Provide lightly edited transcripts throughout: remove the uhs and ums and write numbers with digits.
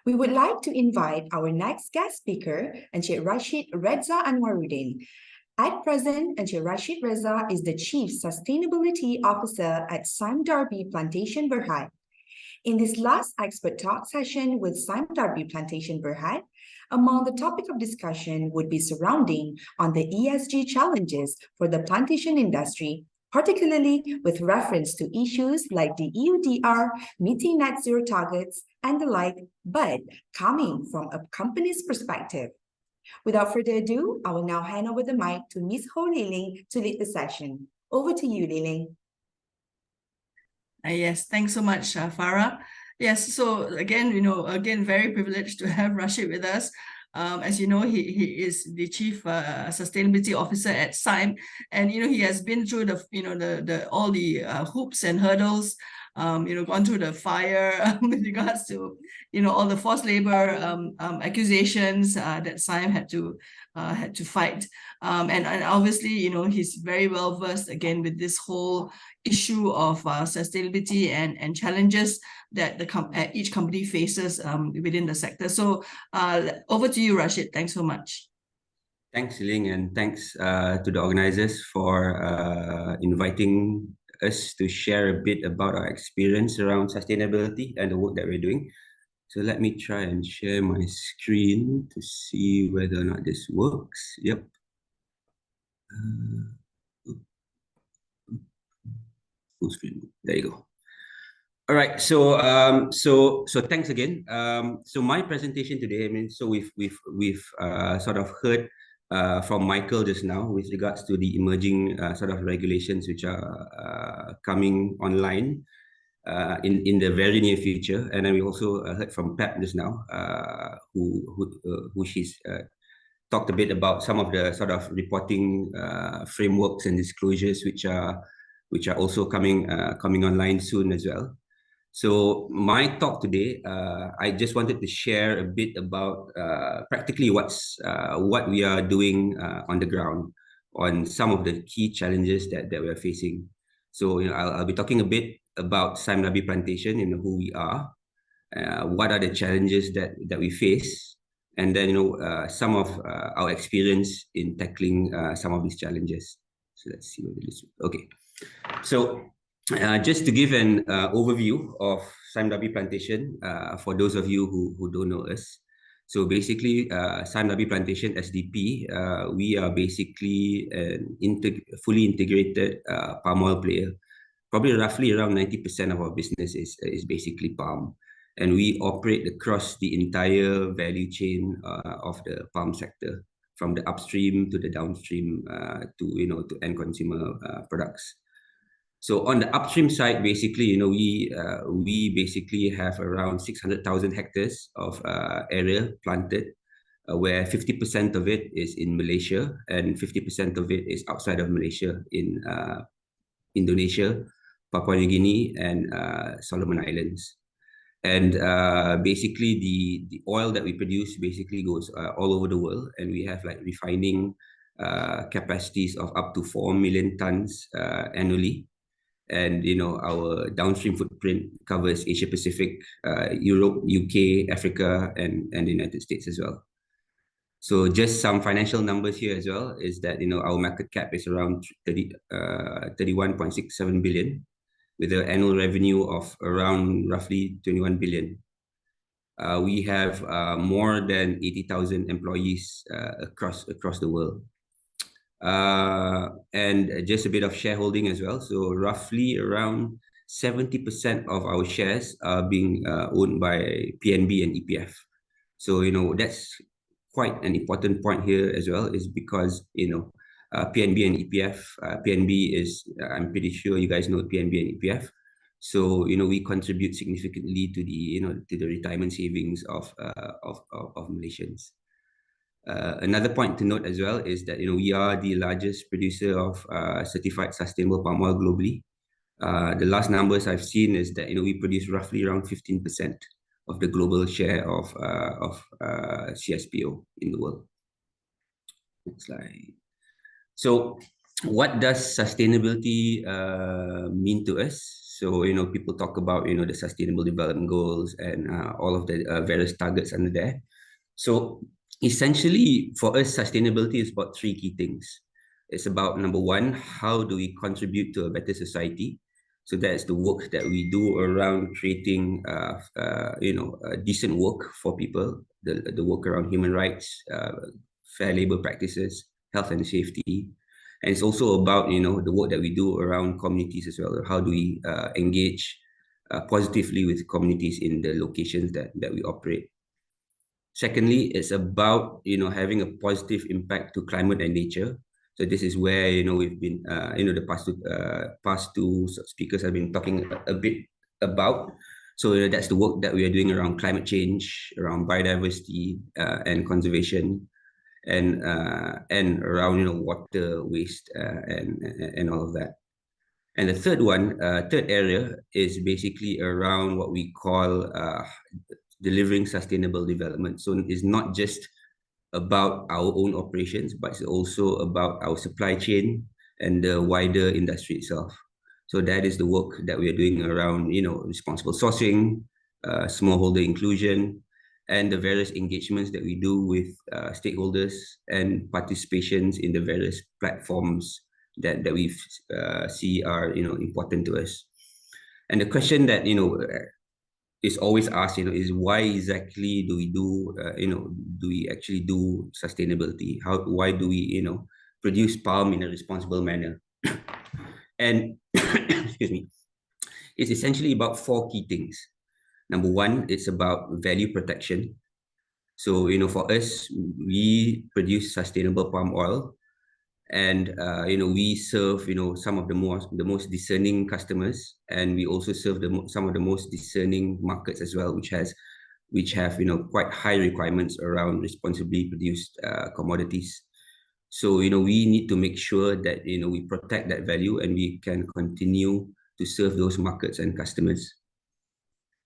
We would like to invite our next guest speaker, Encik Rashid Reza Anwaruddin. At present, Encik Rashid Reza is the Chief Sustainability Officer at Sime Darby Plantation Berhad. In this last expert talk session with Sime Darby Plantation Berhad, among the topic of discussion would be surrounding on the ESG challenges for the plantation industry, particularly with reference to issues like the EUDR, meeting net zero targets, and the like, but coming from a company's perspective. Without further ado, I will now hand over the mic to Ms. Ho Liling to lead the session. Over to you, Liling. Yes, thanks so much, Farah. Yes, so again, very privileged to have Rashid with us. As you know, he is the Chief Sustainability Officer at Sime, and he has been through the all the hoops and hurdles, gone through the fire with regards to all the forced labor accusations that Sime had to fight, and obviously he's very well versed again with this whole issue of sustainability and challenges that each company faces within the sector. So over to you, Rashid. Thanks so much. Thanks, Ling, and thanks to the organizers for inviting us to share a bit about our experience around sustainability and the work that we're doing. So let me try and share my screen to see whether or not this works. Yep. Full screen. There you go. All right. So thanks again. So my presentation today, so we've sort of heard from Michael just now with regards to the emerging sort of regulations which are coming online in the very near future, and then we also heard from Pep just now, who she's talked a bit about some of the sort of reporting frameworks and disclosures which are also coming online soon as well. So my talk today, I just wanted to share a bit about practically what we are doing on the ground on some of the key challenges that we're facing. So I'll be talking a bit about Sime Darby Plantation, who we are, what are the challenges that we face, and then some of our experience in tackling some of these challenges. So let's see whether this. Okay, so. Just to give an overview of Sime Darby Plantation, for those of you who don't know us. So basically, Sime Darby Plantation, SDP, we are basically an fully integrated palm oil player. Probably roughly around 90% of our business is basically palm. And we operate across the entire value chain of the palm sector, from the upstream to the downstream to end consumer products. So on the upstream side, basically, we basically have around 600,000 hectares of area planted, where 50% of it is in Malaysia and 50% of it is outside of Malaysia in Indonesia, Papua New Guinea, and Solomon Islands. And basically, the oil that we produce basically goes all over the world, and we have like refining capacities of up to 4 million tons annually. And our downstream footprint covers Asia Pacific, Europe, UK, Africa, and the United States as well. So just some financial numbers here as well is that our market cap is around 31.67 billion, with an annual revenue of around roughly 21 billion. We have more than 80,000 employees across the world. And just a bit of shareholding as well. So roughly around 70% of our shares are being owned by PNB and EPF. So, that's quite an important point here as well, is because, PNB and EPF, PNB is, I'm pretty sure you guys know PNB and EPF. So, we contribute significantly to the retirement savings of Malaysians. Another point to note as well is that we are the largest producer of certified sustainable palm oil globally. The last numbers I've seen is that we produce roughly around 15% of the global share of CSPO in the world. Next slide. So, what does sustainability mean to us? So, people talk about, the Sustainable Development Goals and all of the various targets under there. So essentially for us, sustainability is about three key things. It's about, number one, how do we contribute to a better society? So that's the work that we do around creating, decent work for people, the work around human rights, fair labor practices, health and safety. And it's also about, the work that we do around communities as well. How do we engage positively with communities in the locations that we operate? Secondly, it's about, having a positive impact to climate and nature. So this is where, we've been, the past two speakers have been talking a bit about. So that's the work that we are doing around climate change, around biodiversity and conservation, and around, water waste and all of that. And the third area is basically around what we call delivering sustainable development. So it's not just about our own operations, but it's also about our supply chain and the wider industry itself. So that is the work that we are doing around, responsible sourcing, smallholder inclusion, and the various engagements that we do with stakeholders and participations in the various platforms that we see are, important to us. And the question that, is always asked, is why exactly do we do, do we actually do sustainability? Why do we, produce palm in a responsible manner? And excuse me, it's essentially about four key things. Number one, it's about value protection. So, for us, we produce sustainable palm oil, and we serve some of the most discerning customers, and we also serve some of the most discerning markets as well, which have quite high requirements around responsibly produced commodities. So we need to make sure that we protect that value and we can continue to serve those markets and customers.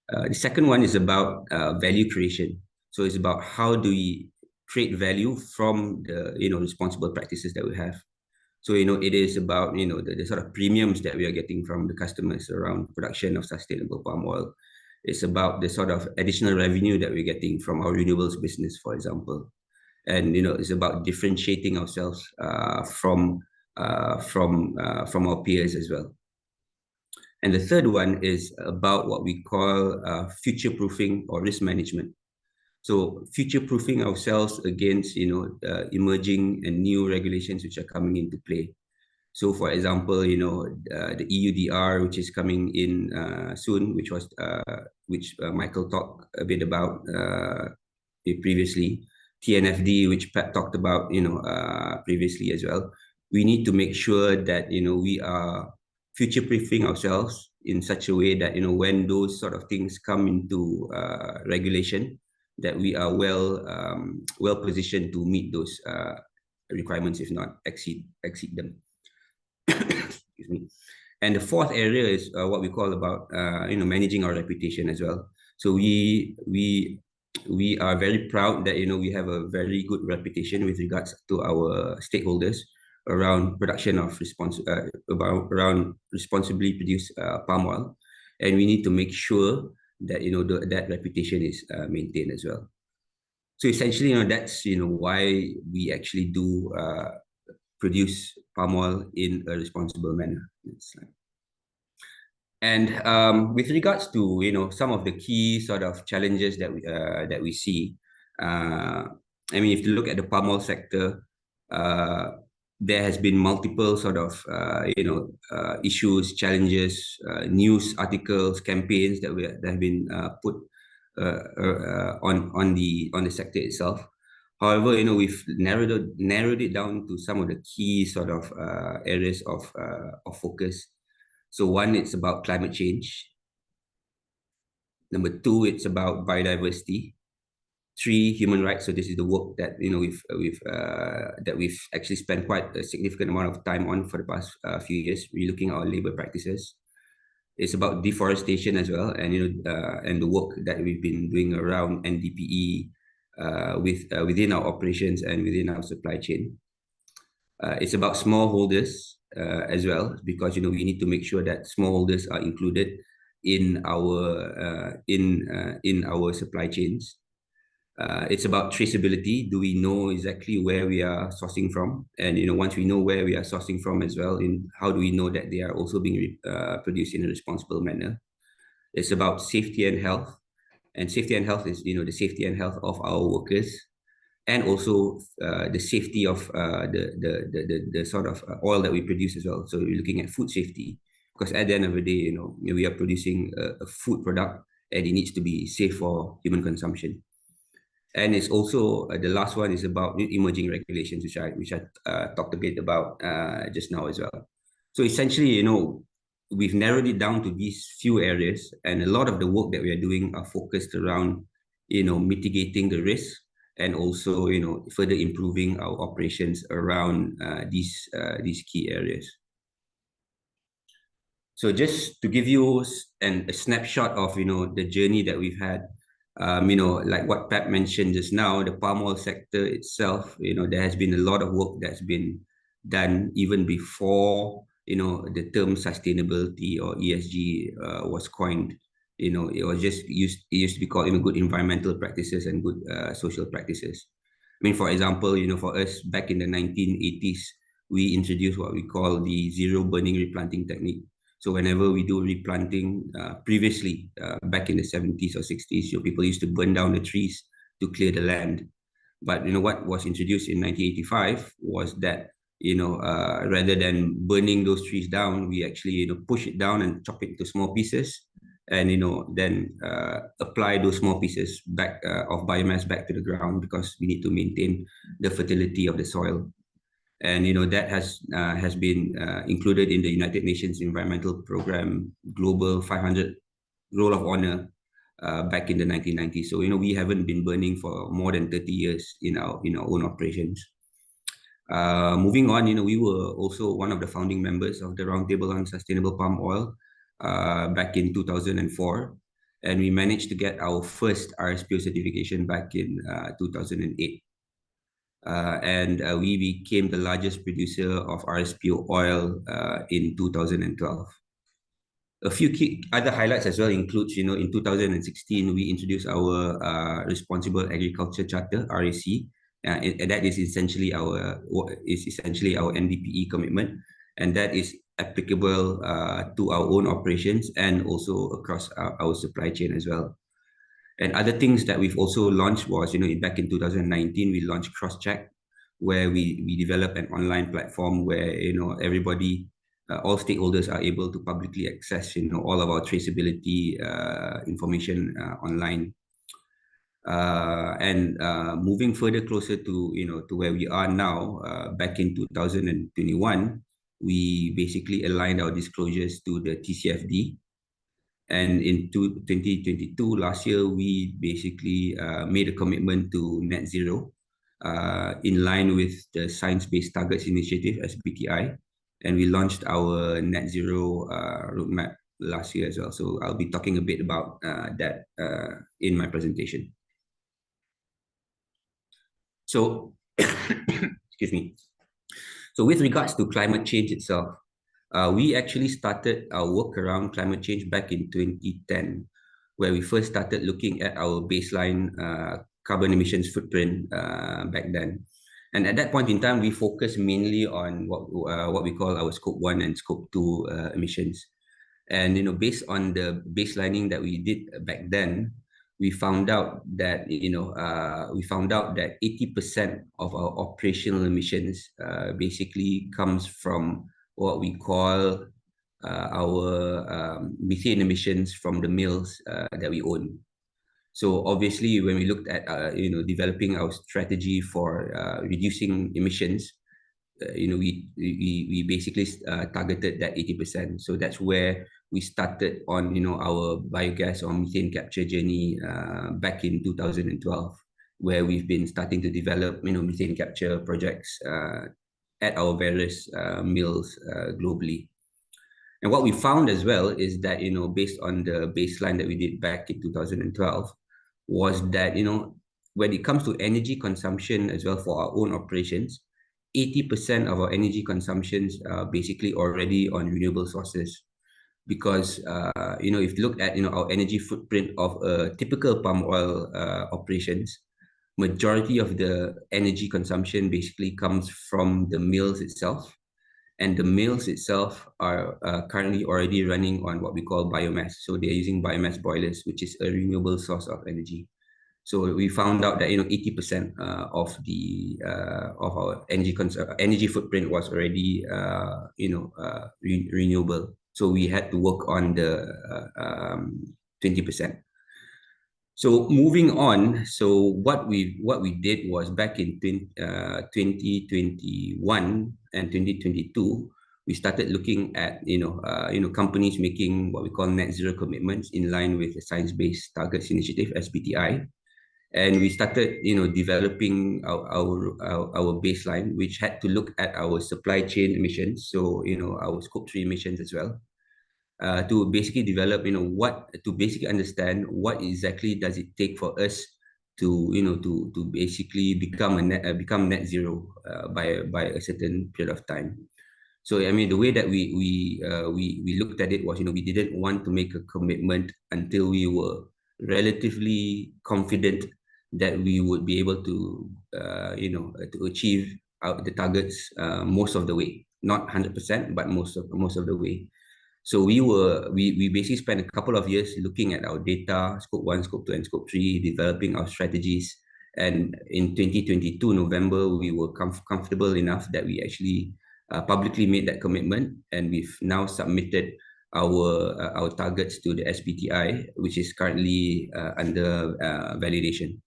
The second one is about value creation. So it's about how do we create value from the responsible practices that we have. So it is about the sort of premiums that we are getting from the customers around production of sustainable palm oil. It's about the sort of additional revenue that we're getting from our renewables business, for example. And it's about differentiating ourselves from our peers as well. And the third one is about what we call future-proofing or risk management. So future-proofing ourselves against emerging and new regulations which are coming into play. So for example, the EUDR, which is coming in soon, which Michael talked a bit about previously. TNFD, which Pat talked about previously as well. We need to make sure that we are future-proofing ourselves in such a way that when those sort of things come into regulation, that we are well positioned to meet those requirements, if not exceed them. Excuse me. And the fourth area is what we call about managing our reputation as well. So we are very proud that we have a very good reputation with regards to our stakeholders around production of around responsibly produced palm oil, and we need to make sure that that reputation is maintained as well. So essentially, that's why we actually do produce palm oil in a responsible manner. And with regards to some of the key sort of challenges that we see, I mean, if you look at the palm oil sector, there has been multiple sort of issues, challenges, news articles, campaigns that have been put on the sector itself. However, we've narrowed it down to some of the key sort of areas of focus. So one, it's about climate change. Number two, it's about biodiversity. Three, human rights. So this is the work that we've actually spent quite a significant amount of time on for the past few years, relooking at our labor practices. It's about deforestation as well, and and the work that we've been doing around NDPE within our operations and within our supply chain. It's about smallholders as well, because we need to make sure that smallholders are included in our supply chains. It's about traceability. Do we know exactly where we are sourcing from? And once we know where we are sourcing from as well, how do we know that they are also being produced in a responsible manner? It's about safety and health. And safety and health is the safety and health of our workers, and also the safety of the sort of oil that we produce as well. So we're looking at food safety, because at the end of the day, we are producing a food product, and it needs to be safe for human consumption. And it's also the last one is about emerging regulations, which I talked a bit about just now as well. So essentially, we've narrowed it down to these few areas, and a lot of the work that we are doing are focused around mitigating the risk, and also further improving our operations around these key areas. So just to give you a snapshot of the journey that we've had, like what Pat mentioned just now, the palm oil sector itself, there has been a lot of work that's been done even before the term sustainability or ESG was coined. It used to be called good environmental practices and good social practices. I mean, for example, for us back in the 1980s, we introduced what we call the zero burning replanting technique. So whenever we do replanting, previously back in the 70s or 60s, people used to burn down the trees to clear the land. But what was introduced in 1985 was that rather than burning those trees down, we actually push it down and chop it into small pieces, and then apply those small pieces back of biomass back to the ground, because we need to maintain the fertility of the soil. And that has been included in the United Nations Environmental Programme Global 500 Roll of Honor back in the 1990s. So we haven't been burning for more than 30 years in our own operations. Moving on, we were also one of the founding members of the Roundtable on Sustainable Palm Oil back in 2004, and we managed to get our first RSPO certification back in 2008. And we became the largest producer of RSPO oil in 2012. A few key other highlights as well includes, in 2016, we introduced our Responsible Agriculture Charter, RAC, and that is essentially our NDPE commitment, and that is applicable to our own operations and also across our supply chain as well. And other things that we've also launched was, back in 2019, we launched CrossCheck, where we developed an online platform where, everybody, all stakeholders are able to publicly access, all of our traceability information online. And moving further closer to, to where we are now, back in 2021, we basically aligned our disclosures to the TCFD. And in 2022, last year, we basically made a commitment to net zero in line with the Science Based Targets Initiative, SBTI. And we launched our net zero roadmap last year as well. So I'll be talking a bit about that in my presentation. So, excuse me. So with regards to climate change itself, we actually started our work around climate change back in 2010, where we first started looking at our baseline carbon emissions footprint back then. And at that point in time, we focused mainly on what we call our Scope 1 and Scope 2 emissions. And based on the baselining that we did back then, we found out that 80% of our operational emissions basically comes from what we call our methane emissions from the mills that we own. So obviously, when we looked at developing our strategy for reducing emissions, we basically targeted that 80%. So that's where we started on our biogas or methane capture journey back in 2012, where we've been starting to develop methane capture projects at our various mills globally. And what we found as well is that based on the baseline that we did back in 2012, was that when it comes to energy consumption as well for our own operations, 80% of our energy consumptions are basically already on renewable sources. Because if you look at our energy footprint of a typical palm oil operations, majority of the energy consumption basically comes from the mills itself, and the mills itself are currently already running on what we call biomass. So they're using biomass boilers, which is a renewable source of energy. So we found out that 80% of our energy footprint was already renewable. So we had to work on the 20%. So moving on, so what we did was back in 2021 and 2022, we started looking at companies making what we call net zero commitments in line with the Science Based Targets Initiative (SBTI). And we started, developing our baseline, which had to look at our supply chain emissions, so our Scope 3 emissions as well, to basically develop, to basically understand what exactly does it take for us to basically become net zero by a certain period of time. So I mean, the way that we looked at it was, we didn't want to make a commitment until we were relatively confident that we would be able to to achieve the targets most of the way, not 100%, but most of the way. So we basically spent a couple of years looking at our data, Scope 1, Scope 2, and Scope 3, developing our strategies. And in 2022 November, we were comfortable enough that we actually publicly made that commitment, and we've now submitted our targets to the SBTI, which is currently under validation.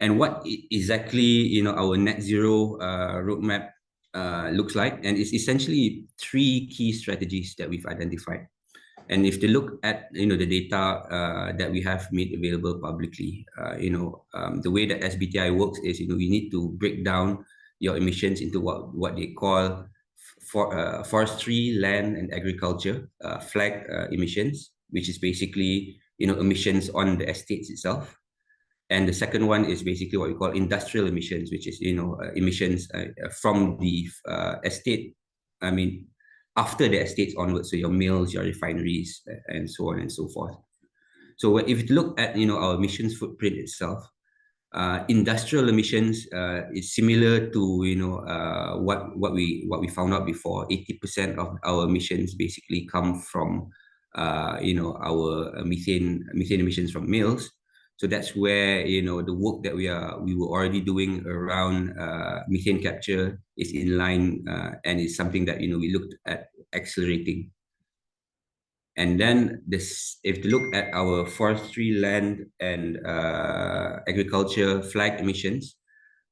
And what exactly our net zero roadmap looks like, and it's essentially 3 key strategies that we've identified. And if you look at the data that we have made available publicly, the way that SBTI works is you need to break down your emissions into what they call forestry, land, and agriculture flag emissions, which is basically emissions on the estates itself. And the second one is basically what we call industrial emissions, which is emissions from the estate. I mean, after the estates onwards, so your mills, your refineries, and so on and so forth. So if you look at our emissions footprint itself, industrial emissions is similar to what we found out before. 80% of our emissions basically come from our methane emissions from mills. So that's where the work that we were already doing around methane capture is in line, and is something that we looked at accelerating. And then if you look at our forestry, land, and agriculture flag emissions,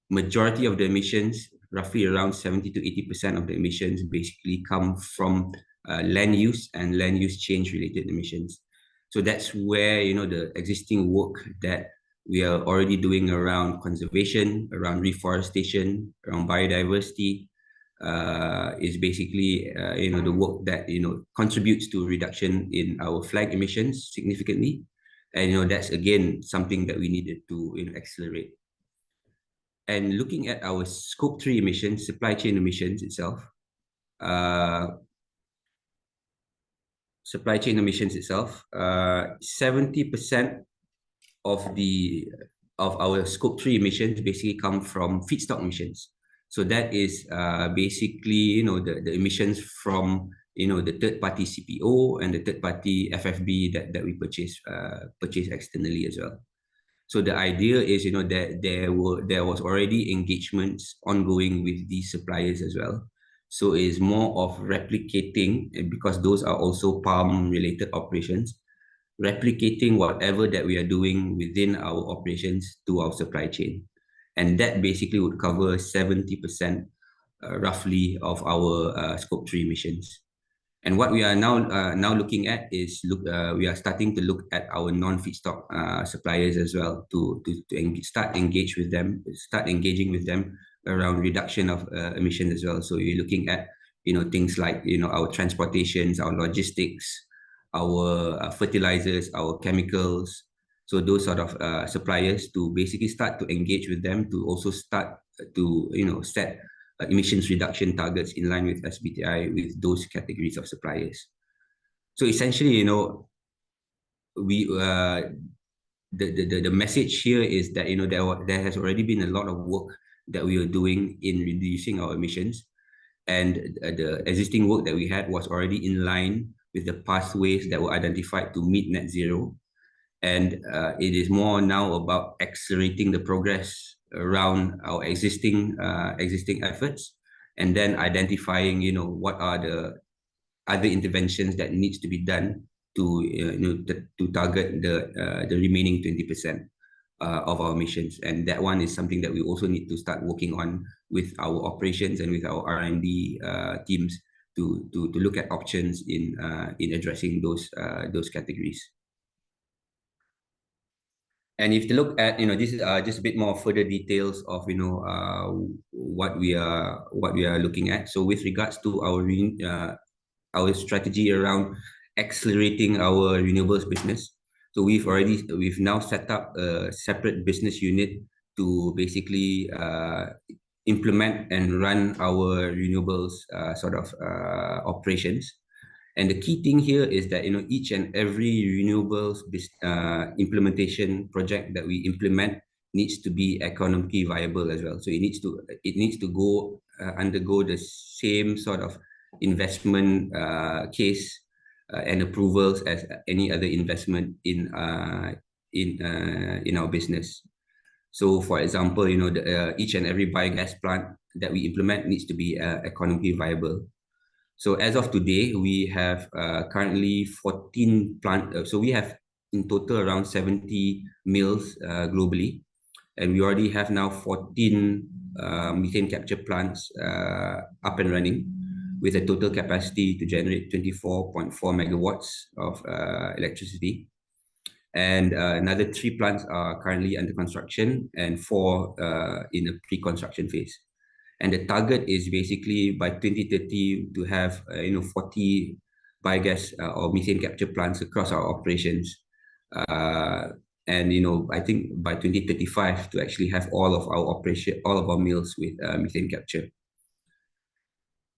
majority of the emissions, roughly around 70 to 80% of the emissions, basically come from land use and land use change related emissions. So that's where the existing work that we are already doing around conservation, around reforestation, around biodiversity, is basically the work that contributes to reduction in our flag emissions significantly, and that's again something that we needed to accelerate. And looking at our Scope 3 emissions, supply chain emissions itself, 70% of our Scope 3 emissions basically come from feedstock emissions. So that is basically the emissions from the third-party CPO and the third-party FFB that we purchase externally as well. So the idea is that there was already engagements ongoing with these suppliers as well. So it's more of replicating, because those are also palm-related operations, replicating whatever that we are doing within our operations to our supply chain. And that basically would cover 70% roughly of our Scope 3 emissions. And what we are now looking at is we are starting to look at our non-feedstock suppliers as well to start engaging with them around reduction of emissions as well. So you're looking at things like our transportations, our logistics, our fertilizers, our chemicals. So those sort of suppliers, to basically start to engage with them to also start to set emissions reduction targets in line with SBTi with those categories of suppliers. So essentially, we the message here is that there has already been a lot of work that we are doing in reducing our emissions, and the existing work that we had was already in line with the pathways that were identified to meet net zero. And it is more now about accelerating the progress around our existing efforts, and then identifying what are the other interventions that needs to be done to to target the remaining 20% of our emissions. And that one is something that we also need to start working on with our operations and with our R&D teams to look at options in addressing those categories. And if you look at this is just a bit more further details of what we are looking at. So with regards to our strategy around accelerating our renewables business, so we've now set up a separate business unit to basically implement and run our renewables operations. And the key thing here is that each and every renewables implementation project that we implement needs to be economically viable as well. So it needs to go undergo the same sort of investment case and approvals as any other investment in our business. So, for example, each and every biogas plant that we implement needs to be economically viable. So as of today, we have currently 14 plants. So we have in total around 70 mills globally, and we already have now 14 methane capture plants up and running, with a total capacity to generate 24.4 megawatts of electricity. And another 3 plants are currently under construction, and 4 in a pre-construction phase. And the target is basically by 2030 to have 40 biogas or methane capture plants across our operations, and I think by 2035 to actually have all of our mills with methane capture.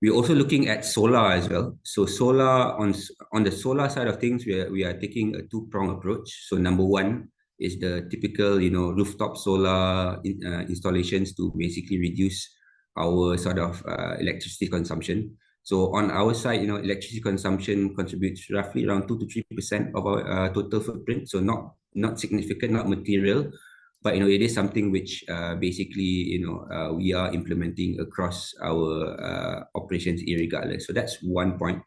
We're also looking at solar as well. So solar, on the solar side of things, we are taking a 2-pronged approach. So number one is the typical rooftop solar installations to basically reduce our sort of electricity consumption. So on our side, electricity consumption contributes roughly around 2 to 3% of our total footprint. So not significant, not material, but it is something which basically we are implementing across our operations irregardless. So that's one point.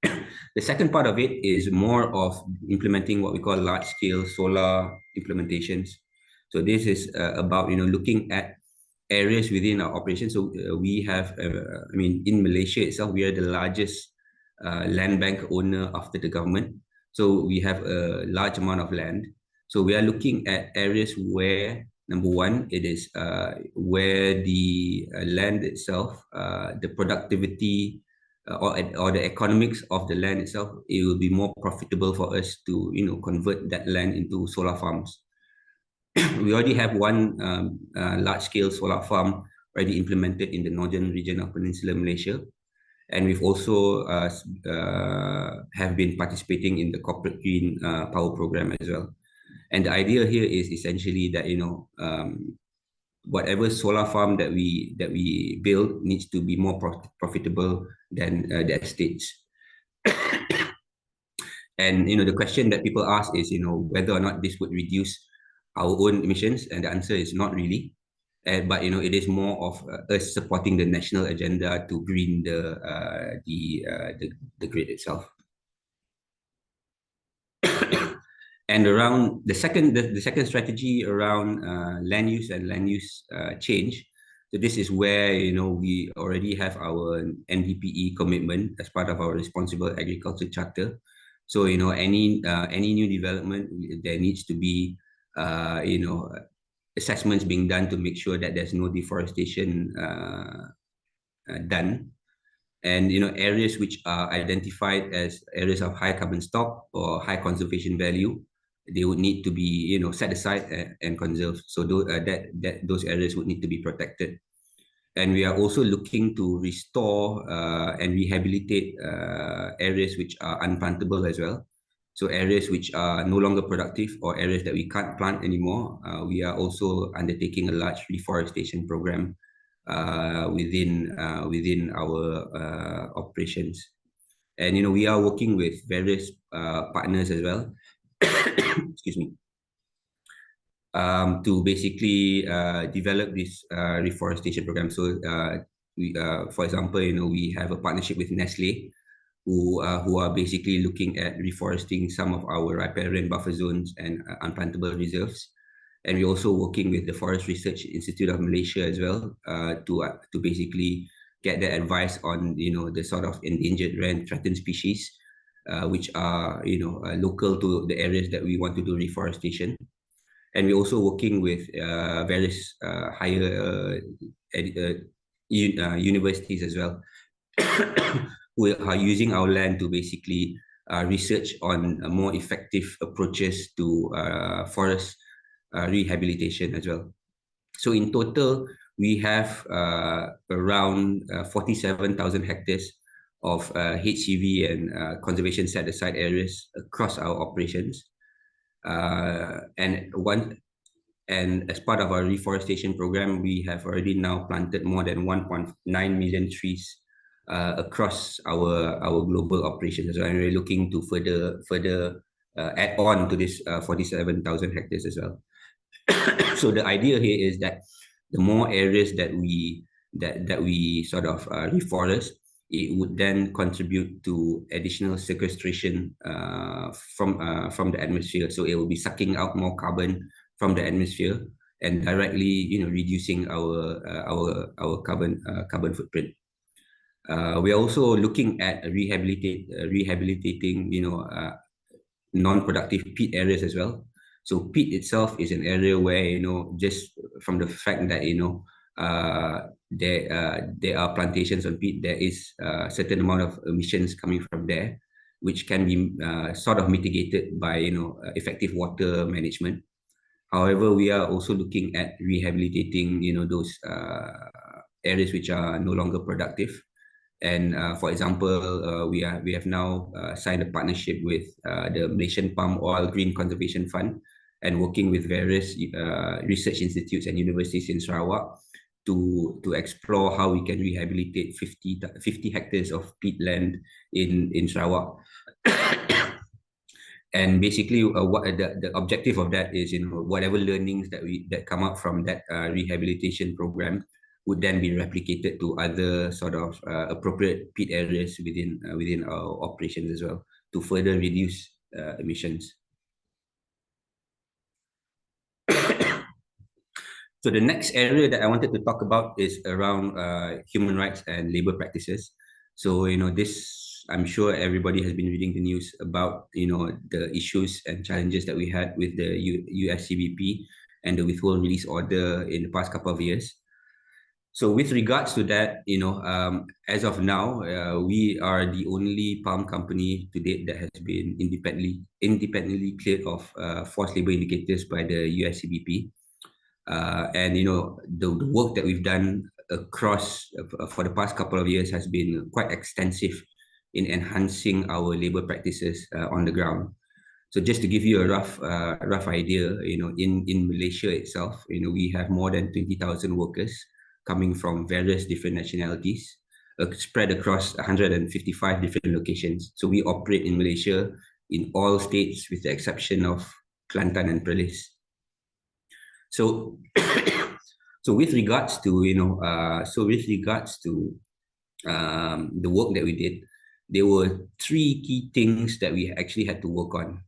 The second part of it is more of implementing what we call large-scale solar implementations. So this is about looking at areas within our operation. So we have, in Malaysia itself, we are the largest land bank owner after the government. So we have a large amount of land. So we are looking at areas where, number one, it is where the land itself, the productivity or the economics of the land itself, it will be more profitable for us to convert that land into solar farms. We already have one large-scale solar farm already implemented in the northern region of Peninsular Malaysia, and we've also have been participating in the corporate green power program as well. And the idea here is essentially that whatever solar farm that we build needs to be more profitable than the estates. And the question that people ask is whether or not this would reduce our own emissions, and the answer is not really. But it is more of us supporting the national agenda to green the grid itself. And around the second strategy around land use and land use change. So this is where we already have our NDPE commitment as part of our Responsible Agriculture Charter. So any new development, there needs to be assessments being done to make sure that there's no deforestation done. And areas which are identified as areas of high carbon stock or high conservation value, they would need to be set aside and conserved. So those areas would need to be protected. And we are also looking to restore and rehabilitate areas which are unplantable as well. So areas which are no longer productive or areas that we can't plant anymore, we are also undertaking a large reforestation program within our operations. And we are working with various partners as well. Excuse me. To basically develop this reforestation program. So for example, we have a partnership with Nestle, who are basically looking at reforesting some of our riparian buffer zones and unplantable reserves. And we're also working with the Forest Research Institute of Malaysia as well to basically get their advice on the sort of endangered, rare, and threatened species, which are local to the areas that we want to do reforestation. And we're also working with various higher universities as well, who are using our land to basically research on more effective approaches to forest rehabilitation as well. So in total, we have around 47,000 hectares of HCV and conservation set-aside areas across our operations. And as part of our reforestation program, we have already now planted more than 1.9 million trees across our global operations as well. And we're looking to further add on to this 47,000 hectares as well. So the idea here is that the more areas that we sort of reforest, it would then contribute to additional sequestration from the atmosphere. So it will be sucking out more carbon from the atmosphere and directly, reducing our carbon footprint. We are also looking at rehabilitating, non-productive peat areas as well. So peat itself is an area where, just from the fact that there are plantations on peat, there is a certain amount of emissions coming from there, which can be sort of mitigated by effective water management. However, we are also looking at rehabilitating those areas which are no longer productive. And for example, we have now signed a partnership with the Malaysian Palm Oil Green Conservation Fund, and working with various research institutes and universities in Sarawak to explore how we can rehabilitate 50 hectares of peat land in Sarawak. And basically, what the objective of that is, whatever learnings that come up from that rehabilitation program would then be replicated to other sort of appropriate peat areas within our operations as well, to further reduce emissions. So the next area that I wanted to talk about is around human rights and labor practices. So this, I'm sure everybody has been reading the news about the issues and challenges that we had with the USCBP and the withhold release order in the past couple of years. So with regards to that, as of now, we are the only palm company to date that has been independently cleared of forced labor indicators by the USCBP. And the work that we've done across for the past couple of years has been quite extensive in enhancing our labor practices on the ground. So just to give you a rough idea, in Malaysia itself, we have more than 20,000 workers coming from various different nationalities, spread across 155 different locations. So we operate in Malaysia in all states with the exception of Kelantan and Perlis. So, with regards to the work that we did, there were three key things that we actually had to work on.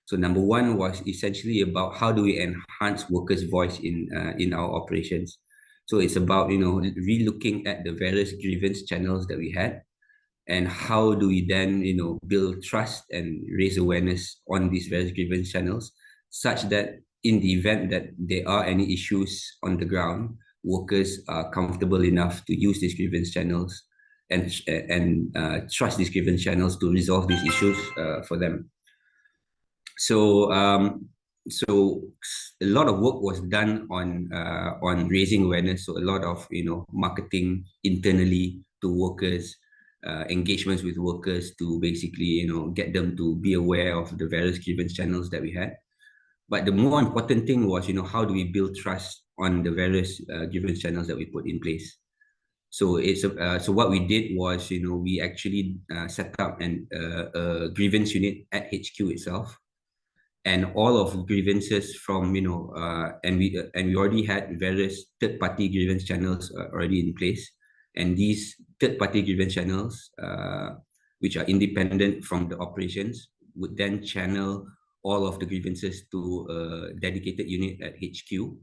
So number one was essentially about how do we enhance workers' voice in our operations. So it's about relooking at the various grievance channels that we had, and how do we then build trust and raise awareness on these various grievance channels, such that in the event that there are any issues on the ground, workers are comfortable enough to use these grievance channels and trust these grievance channels to resolve these issues for them. So so a lot of work was done on raising awareness. So a lot of marketing internally to workers, engagements with workers to basically get them to be aware of the various grievance channels that we had. But the more important thing was how do we build trust on the various grievance channels that we put in place. So so what we did was we actually set up a grievance unit at HQ itself, and all of grievances from and we already had various third-party grievance channels already in place, and these third-party grievance channels, which are independent from the operations, would then channel all of the grievances to a dedicated unit at HQ,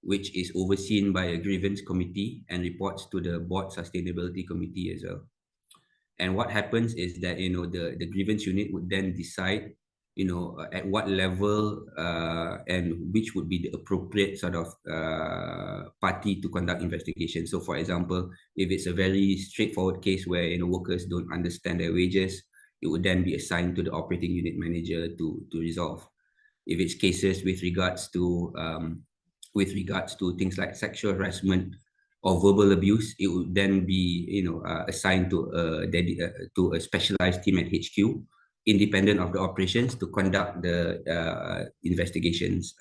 which is overseen by a grievance committee and reports to the board sustainability committee as well. And what happens is that the grievance unit would then decide at what level and which would be the appropriate sort of party to conduct investigation. So for example, if it's a very straightforward case where workers don't understand their wages, it would then be assigned to the operating unit manager to resolve. If it's cases with regards to things like sexual harassment or verbal abuse, it would then be assigned to a specialized team at HQ, independent of the operations, to conduct the investigations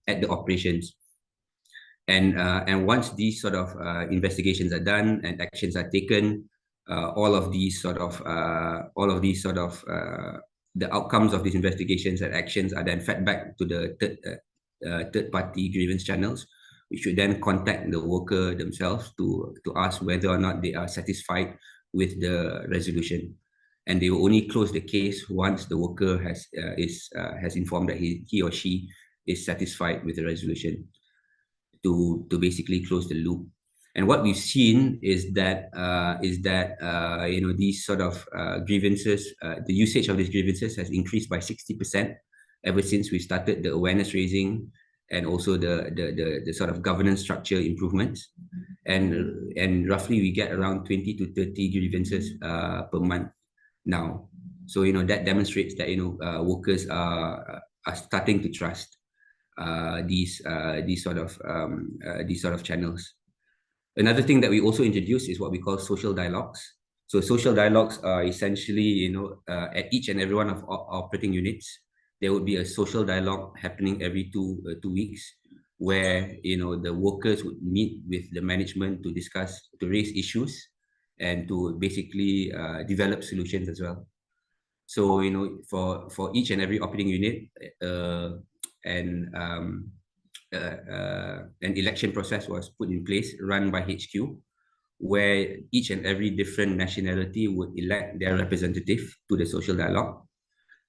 at the operations. And once these sort of investigations are done and actions are taken, all of these sort of the outcomes of these investigations and actions are then fed back to the third-party grievance channels, which should then contact the worker themselves to ask whether or not they are satisfied with the resolution. And they will only close the case once the worker has informed that he or she is satisfied with the resolution, to basically close the loop. And what we've seen is that these sort of grievances, the usage of these grievances has increased by 60% ever since we started the awareness raising and also the sort of governance structure improvements. And roughly we get around 20 to 30 grievances per month now. So that demonstrates that workers are starting to trust these sort of channels. Another thing that we also introduced is what we call social dialogues. So social dialogues are essentially at each and every one of our operating units, there would be a social dialogue happening every two weeks, where the workers would meet with the management to discuss, to raise issues, and to basically develop solutions as well. So for each and every operating unit, an election process was put in place, run by HQ, where each and every different nationality would elect their representative to the social dialogue,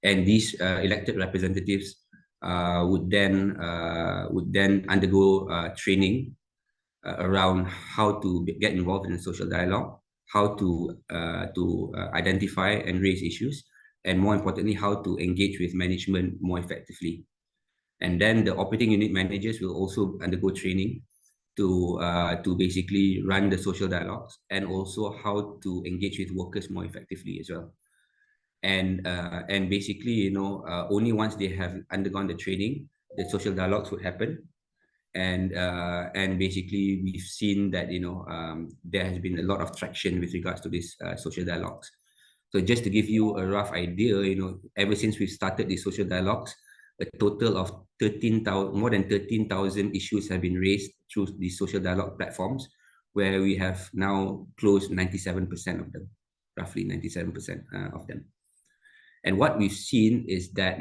and these elected representatives would then undergo training around how to get involved in the social dialogue, how to identify and raise issues, and more importantly, how to engage with management more effectively. And then the operating unit managers will also undergo training to basically run the social dialogues, and also how to engage with workers more effectively as well. And basically, only once they have undergone the training, the social dialogues would happen. And basically, we've seen that there has been a lot of traction with regards to these social dialogues. So just to give you a rough idea, ever since we started these social dialogues, a total of more than 13,000 issues have been raised through these social dialogue platforms, where we have now closed 97% of them, roughly 97% of them. And what we've seen is that,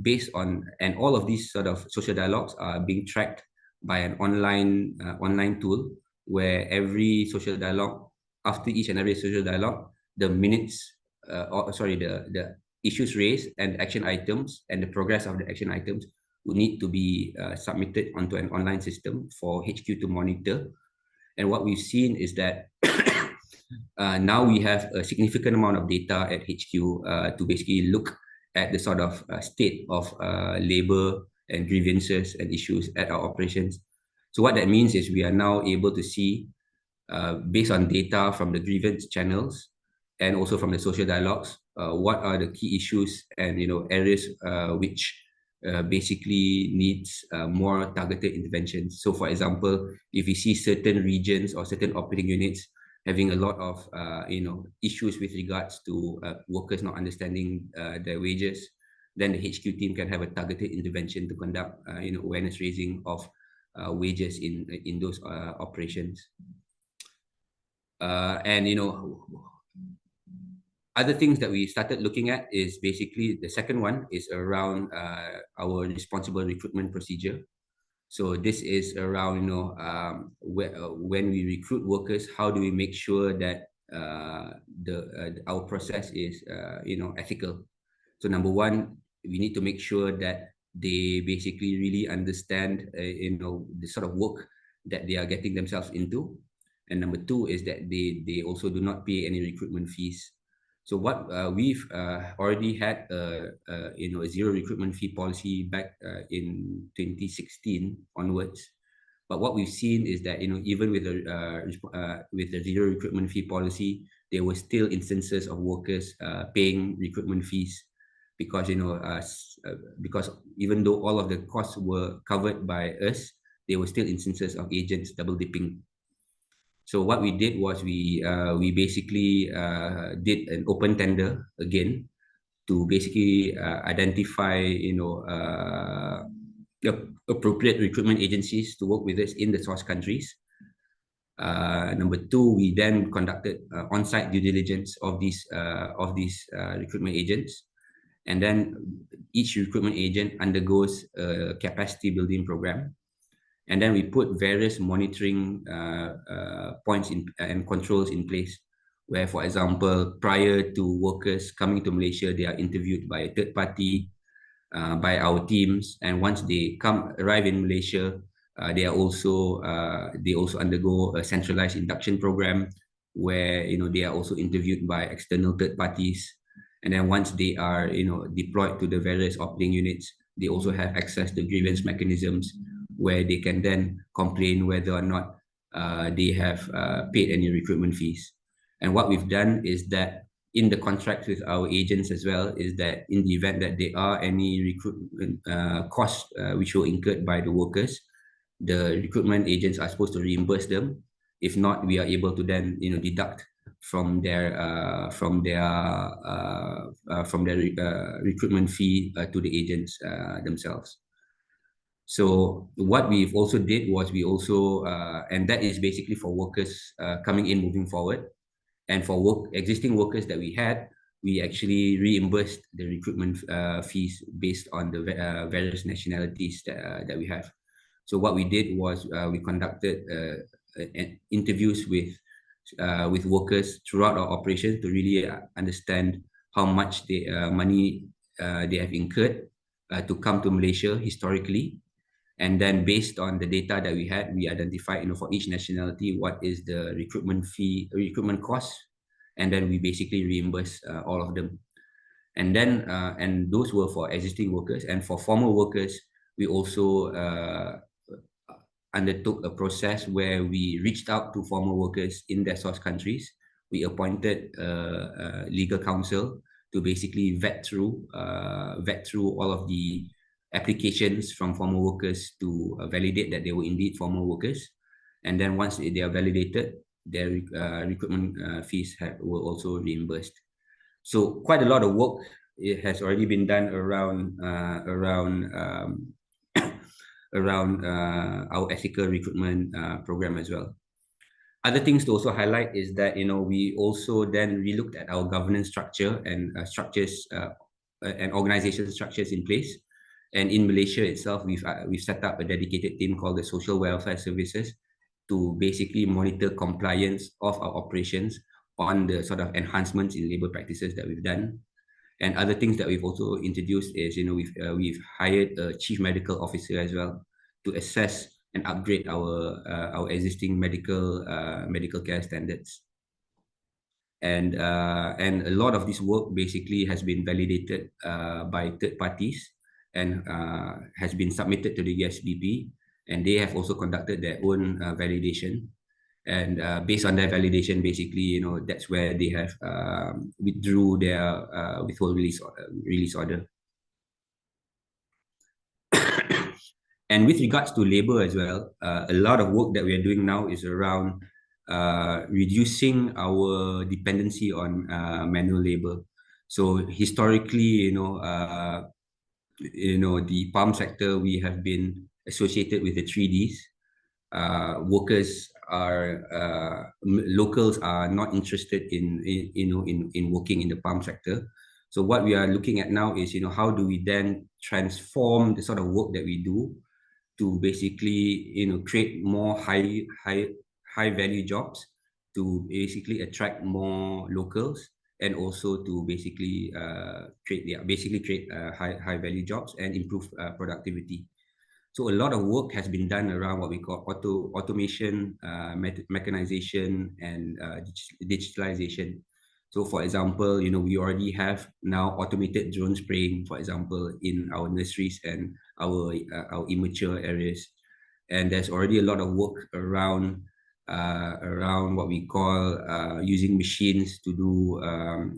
based on, and all of these sort of social dialogues are being tracked by an online tool, where every social dialogue, after each and every social dialogue, the minutes, the issues raised and action items and the progress of the action items would need to be submitted onto an online system for HQ to monitor. And what we've seen is that now we have a significant amount of data at HQ to basically look at the sort of state of labor and grievances and issues at our operations. So what that means is we are now able to see, based on data from the grievance channels and also from the social dialogues, what are the key issues and areas which basically needs more targeted interventions. So, for example, if we see certain regions or certain operating units having a lot of issues with regards to workers not understanding their wages, then the HQ team can have a targeted intervention to conduct awareness raising of wages in those operations. And other things that we started looking at is basically the second one is around our responsible recruitment procedure. So this is around when we recruit workers, how do we make sure that our process is ethical. So number one, we need to make sure that they basically really understand the sort of work that they are getting themselves into. And number two is that they also do not pay any recruitment fees. So what we've already had a zero recruitment fee policy back in 2016 onwards. But what we've seen is that even with the zero recruitment fee policy, there were still instances of workers paying recruitment fees because because even though all of the costs were covered by us, there were still instances of agents double dipping. So what we did was we basically did an open tender again to basically identify the appropriate recruitment agencies to work with us in the source countries. Number two, we then conducted on-site due diligence of these recruitment agents, and then each recruitment agent undergoes a capacity building program. And then we put various monitoring points and controls in place where, for example, prior to workers coming to Malaysia, they are interviewed by a third party, by our teams. And once they arrive in Malaysia, they also undergo a centralized induction program where they are also interviewed by external third parties. And then once they are deployed to the various operating units, they also have access to grievance mechanisms where they can then complain whether or not they have paid any recruitment fees. And what we've done is that in the contract with our agents as well, is that in the event that there are any recruitment costs which were incurred by the workers, the recruitment agents are supposed to reimburse them. If not, we are able to then deduct from their recruitment fee to the agents themselves. So what we've also did was we also, and that is basically for workers coming in moving forward. And for existing workers that we had, we actually reimbursed the recruitment fees based on the various nationalities that we have. So what we did was we conducted interviews with workers throughout our operations to really understand how much money they have incurred to come to Malaysia historically. And then based on the data that we had, we identified, for each nationality, what is the recruitment cost. And then we basically reimburse all of them. And then, and those were for existing workers. And for former workers, we also undertook a process where we reached out to former workers in their source countries. We appointed legal counsel to basically vet through all of the applications from former workers to validate that they were indeed former workers. And then once they are validated, their recruitment fees were also reimbursed. So quite a lot of work has already been done around our ethical recruitment program as well. Other things to also highlight is that we also then relooked at our governance structure and structures and organization structures in place. And in Malaysia itself, we've set up a dedicated team called the Social Welfare Services to basically monitor compliance of our operations on the sort of enhancements in labor practices that we've done. And other things that we've also introduced is, we've hired a chief medical officer as well to assess and upgrade our existing medical care standards. And a lot of this work basically has been validated by third parties and has been submitted to the USBP, and they have also conducted their own validation. And based on their validation, basically, that's where they have withdrew their withhold release order. And with regards to labor as well, a lot of work that we are doing now is around reducing our dependency on manual labor. So historically, the palm sector, we have been associated with the 3Ds. Workers are locals are not interested in working in the palm sector. So what we are looking at now is how do we then transform the sort of work that we do to basically create more high value jobs, to basically attract more locals, and also to basically create high value jobs and improve productivity. So a lot of work has been done around what we call automation, mechanization, and digitalization. So for example, we already have now automated drone spraying, for example, in our nurseries and our immature areas. And there's already a lot of work around what we call using machines to do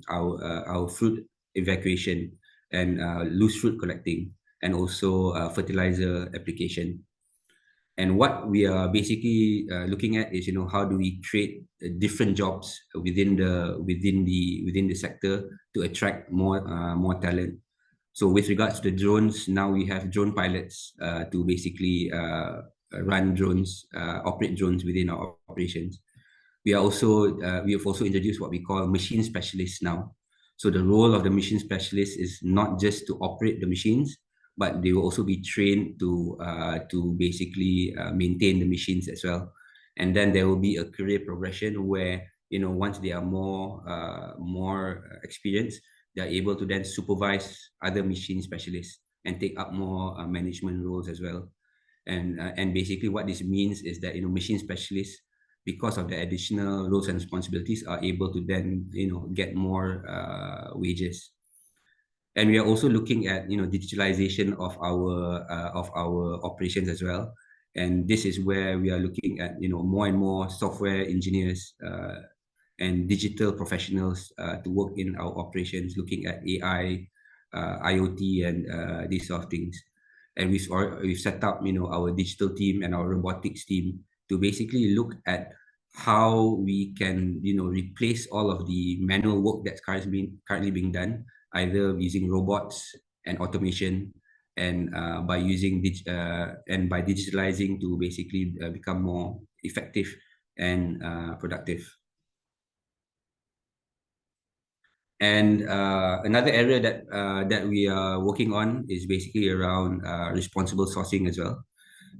our fruit evacuation and loose fruit collecting, and also fertilizer application. And what we are basically looking at is how do we create different jobs within the sector to attract more talent. So with regards to the drones, now we have drone pilots to basically run drones, operate drones within our operations. We have also introduced what we call machine specialists now. So the role of the machine specialist is not just to operate the machines, but they will also be trained to basically maintain the machines as well. And then there will be a career progression where once they are more experienced, they are able to then supervise other machine specialists and take up more management roles as well. And basically what this means is that machine specialists, because of the additional roles and responsibilities, are able to then get more wages. And we are also looking at digitalization of our operations as well. And this is where we are looking at more and more software engineers and digital professionals to work in our operations, looking at AI, IoT, and these sort of things. And we've set up our digital team and our robotics team to basically look at how we can replace all of the manual work that's currently being done, either using robots and automation, and by digitalizing to basically become more effective and productive. And another area that we are working on is basically around responsible sourcing as well.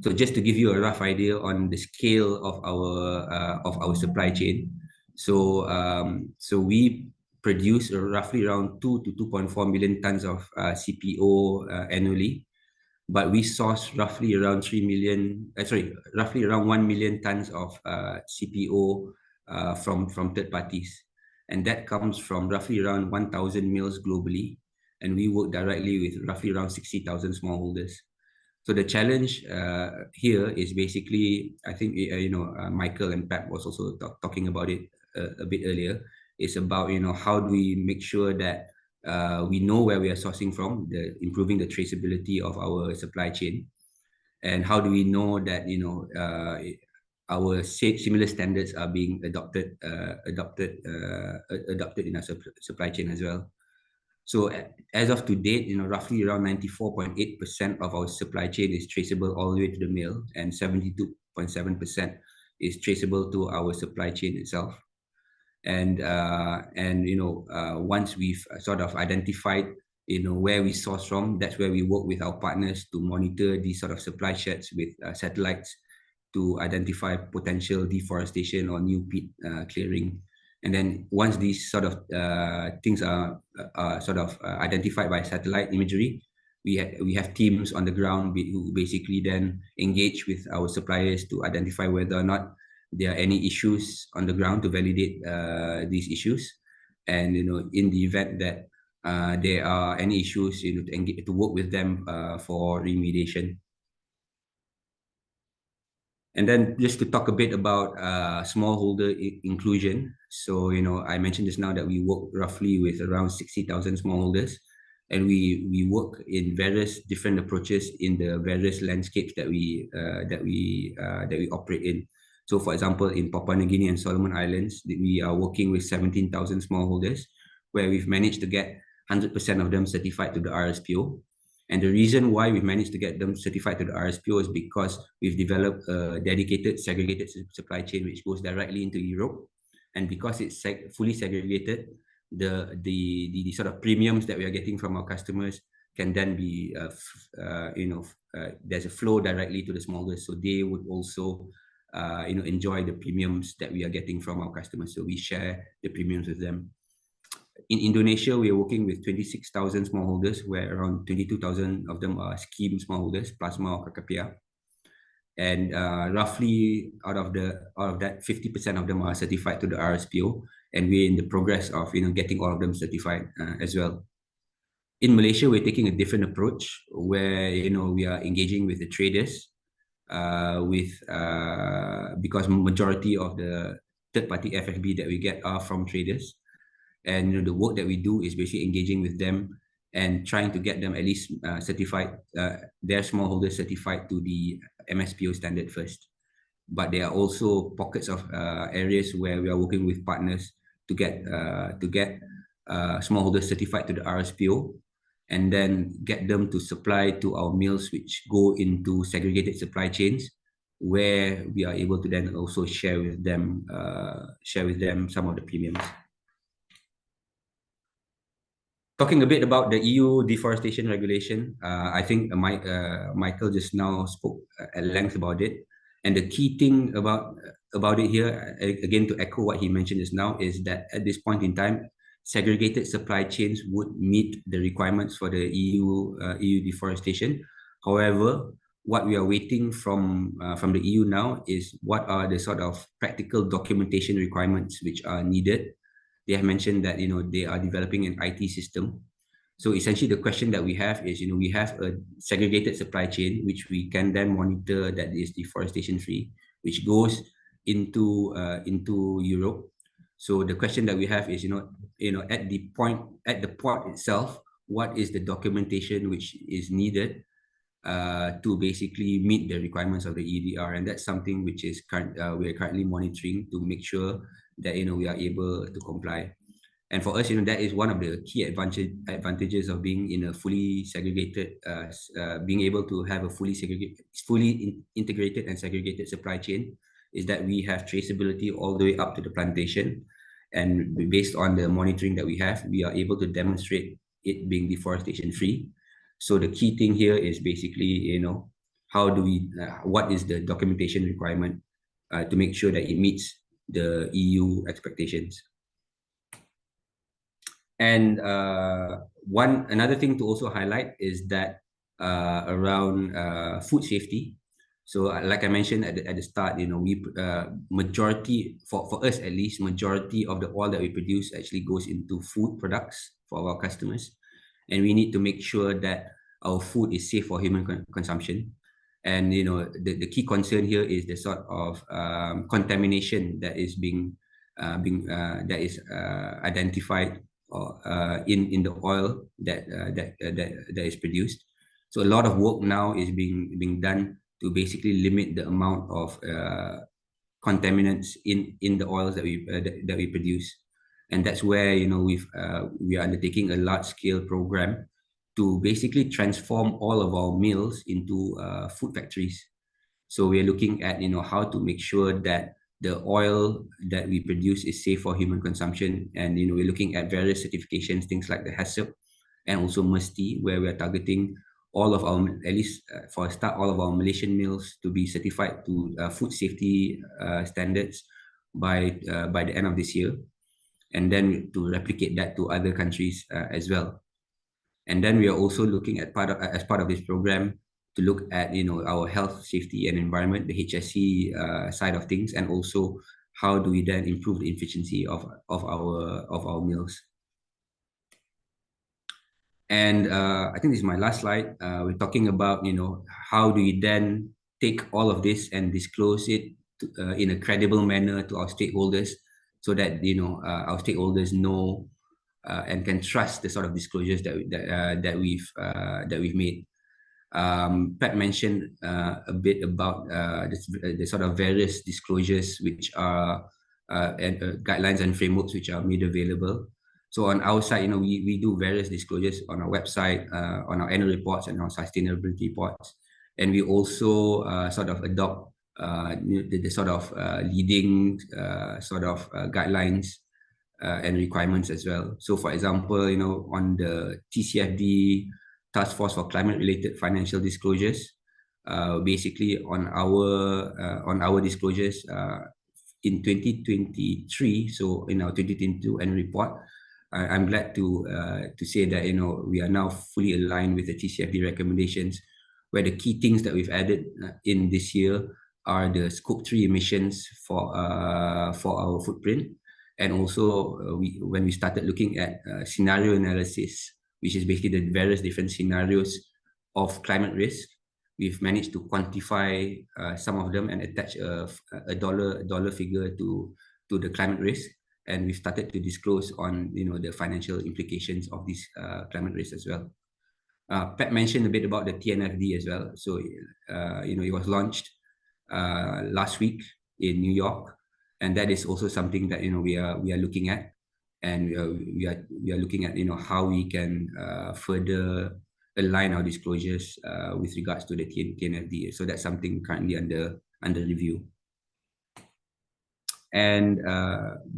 So just to give you a rough idea on the scale of our supply chain, so we produce roughly around 2 to 2.4 million tons of CPO annually, but we source roughly around 1 million tons of CPO from third parties, and that comes from roughly around 1,000 mills globally, and we work directly with roughly around 60,000 smallholders. So the challenge here is basically, I think Michael and Pep was also talking about it a bit earlier. It's about how do we make sure that we know where we are sourcing from, improving the traceability of our supply chain, and how do we know that our similar standards are being adopted in our supply chain as well. So as of to date, roughly around 94.8% of our supply chain is traceable all the way to the mill, and 72.7% is traceable to our supply chain itself. And once we've sort of identified where we source from, that's where we work with our partners to monitor these sort of supply sheds with satellites to identify potential deforestation or new peat clearing. And then once these sort of things are sort of identified by satellite imagery, we have teams on the ground who basically then engage with our suppliers to identify whether or not there are any issues on the ground, to validate these issues. And in the event that there are any issues, to work with them for remediation. And then just to talk a bit about smallholder inclusion. So, I mentioned just now that we work roughly with around 60,000 smallholders. and we work in various different approaches in the various landscapes that we operate in. So, for example, in Papua New Guinea and Solomon Islands, we are working with 17,000 smallholders, where we've managed to get 100% of them certified to the RSPO. And the reason why we've managed to get them certified to the RSPO is because we've developed a dedicated segregated supply chain which goes directly into Europe. And because it's fully segregated, the sort of premiums that we are getting from our customers can then be, there's a flow directly to the smallholders, so they would also, enjoy the premiums that we are getting from our customers. So we share the premiums with them. In Indonesia, we are working with 26,000 smallholders, where around 22,000 of them are scheme smallholders, plasma or kakapia. And roughly out of that, 50% of them are certified to the RSPO, and we're in the progress of getting all of them certified as well. In Malaysia, we're taking a different approach, where we are engaging with the traders, because majority of the third-party FFB that we get are from traders. And the work that we do is basically engaging with them and trying to get them at least certified, their smallholders certified to the MSPO standard first. But there are also pockets of areas where we are working with partners to get smallholders certified to the RSPO, and then get them to supply to our mills, which go into segregated supply chains, where we are able to then also share with them some of the premiums. Talking a bit about the EU deforestation regulation, I think Michael just now spoke at length about it. And the key thing about it here, again, to echo what he mentioned just now, is that at this point in time, segregated supply chains would meet the requirements for the EU deforestation. However, what we are waiting from the EU now is what are the sort of practical documentation requirements which are needed. They have mentioned that they are developing an IT system. So essentially, the question that we have is, we have a segregated supply chain which we can then monitor that is deforestation free, which goes into Europe. So the question that we have is, at the port itself, what is the documentation which is needed to basically meet the requirements of the EUDR, and that's something which is we are currently monitoring to make sure that we are able to comply. And for us, that is one of the key advantages of being in a fully segregated, being able to have a fully integrated and segregated supply chain, is that we have traceability all the way up to the plantation. And based on the monitoring that we have, we are able to demonstrate it being deforestation free. So the key thing here is basically, what is the documentation requirement to make sure that it meets the EU expectations. And another thing to also highlight is that around food safety. So like I mentioned at the start, we majority, for us at least, majority of the oil that we produce actually goes into food products for our customers. And we need to make sure that our food is safe for human consumption. And the key concern here is the sort of contamination that is identified in the oil that is produced. So a lot of work now is being done to basically limit the amount of contaminants in the oils that we produce. And that's where we are undertaking a large-scale program to basically transform all of our mills into food factories. So we are looking at how to make sure that the oil that we produce is safe for human consumption, and we're looking at various certifications, things like the HACCP and also MUSTI, where we are targeting all of our, at least for a start, all of our Malaysian mills to be certified to food safety standards by the end of this year, and then to replicate that to other countries as well. And then we are also looking at as part of this program to look at our health, safety, and environment, the HSE side of things, and also how do we then improve the efficiency of our mills. And I think this is my last slide. We're talking about how do we then take all of this and disclose it in a credible manner to our stakeholders, so that our stakeholders know and can trust the sort of disclosures that we've made. Pat mentioned a bit about the sort of various disclosures which are guidelines and frameworks which are made available. So on our side, we do various disclosures on our website, on our annual reports and our sustainability reports, and we also sort of adopt the sort of leading guidelines and requirements as well. So, for example, on the TCFD Task Force for Climate-Related Financial Disclosures, basically on our disclosures in 2023, so in our 2022 annual report, I'm glad to say that we are now fully aligned with the TCFD recommendations, where the key things that we've added in this year are the Scope 3 emissions for our footprint, and also when we started looking at scenario analysis, which is basically the various different scenarios of climate risk, we've managed to quantify some of them and attach a dollar figure to the climate risk, and we've started to disclose on the financial implications of this climate risk as well. Pat mentioned a bit about the TNFD as well. So it was launched last week in New York, and that is also something that we are looking at, and we are looking at how we can further align our disclosures with regards to the TNFD. So that's something currently under review. And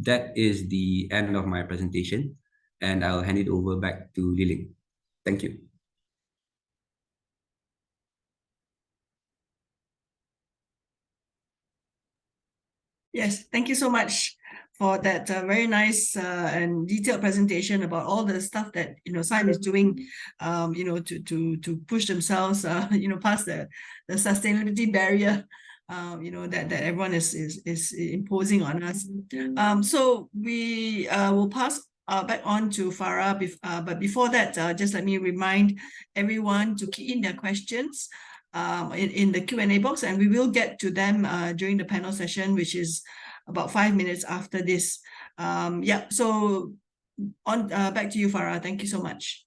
that is the end of my presentation, and I'll hand it over back to Liling. Thank you. Yes, thank you so much for that very nice and detailed presentation about all the stuff that Sime is doing, to push themselves, past the sustainability barrier, that everyone is imposing on us. So we will pass back on to Farah, but before that, just let me remind everyone to key in their questions in the Q&A box, and we will get to them during the panel session, which is about 5 minutes after this. So on back to you, Farah. Thank you so much.